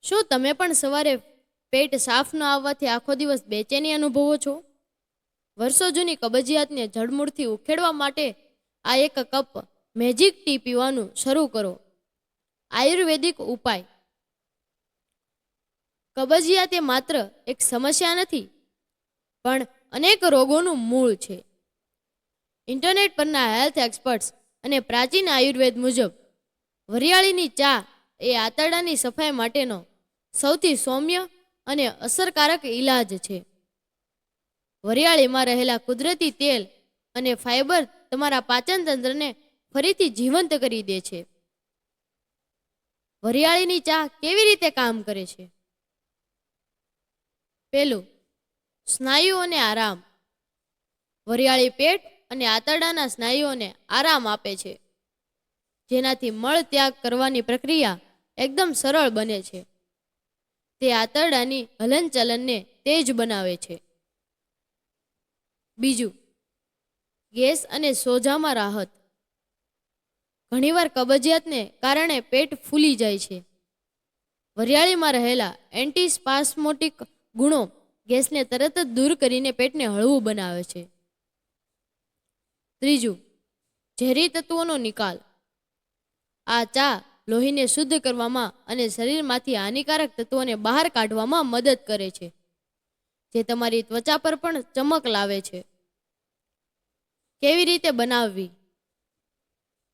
શું તમે પણ સવારે પેટ સાફ ન આવવાથી આખો દિવસ બેચેની અનુભવો છો? વર્ષો જૂની કબજિયાતને જડમૂળથી ઉખેડવા માટે આ એક કપ મેજિક ટી પીવાનું શરૂ કરો. આયુર્વેદિક ઉપાય. કબજિયાત એ માત્ર એક સમસ્યા નથી, પણ અનેક રોગોનું મૂળ છે. ઇન્ટરનેટ પરના હેલ્થ એક્સપર્ટ્સ અને પ્રાચીન આયુર્વેદ મુજબ વરિયાળીની ચા એ આંતરડાની સફાઈ માટેનો સૌથી સૌમ્ય અને અસરકારક ઈલાજ છે. વરિયાળીમાં રહેલા કુદરતી તેલ અને ફાઇબર તમારા પાચન તંત્રને ફરીથી જીવંત કરી દે છે. વરિયાળીની ચા કેવી રીતે કામ કરે છે? પહેલું, સ્નાયુઓને આરામ. વરિયાળી પેટ અને આંતરડાના સ્નાયુઓને આરામ આપે છે, જેનાથી મળ ત્યાગ કરવાની પ્રક્રિયા એકદમ સરળ બને છે. તે આંતરડાની હલનચલનને તેજ બનાવે છે. બીજું, ગેસ અને સોજામાં રાહત. ઘણીવાર કબજિયાતને કારણે પેટ ફૂલી જાય છે. વરિયાળીમાં રહેલા એન્ટીસ્પાસ્મોટિક ગુણો ગેસને તરત જ દૂર કરીને પેટને હળવું બનાવે છે. ત્રીજું, ઝેરી તત્વોનો નિકાલ. આ ચા લોહીને શુદ્ધ કરવામાં અને શરીરમાંથી હાનિકારક તત્વોને બહાર કાઢવામાં મદદ કરે છે, જે તમારી ત્વચા પર પણ ચમક લાવે છે. કેવી રીતે બનાવવી?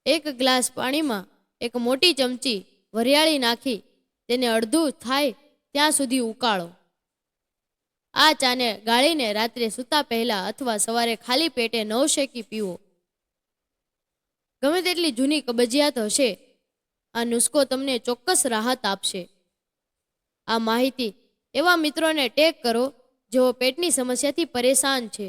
એક ગ્લાસ પાણીમાં એક મોટી ચમચી વરિયાળી નાખી તેને અડધું થાય ત્યાં સુધી ઉકાળો. આ ચાને ગાળીને રાત્રે સૂતા પહેલા અથવા સવારે ખાલી પેટે નવશેકી પીવો. ગમે તેટલી જૂની કબજિયાત હશે, આ નુસ્ખો તમને ચોક્કસ રાહત આપશે. આ માહિતી એવા મિત્રોને ટેગ કરો જેઓ પેટની સમસ્યાથી પરેશાન છે.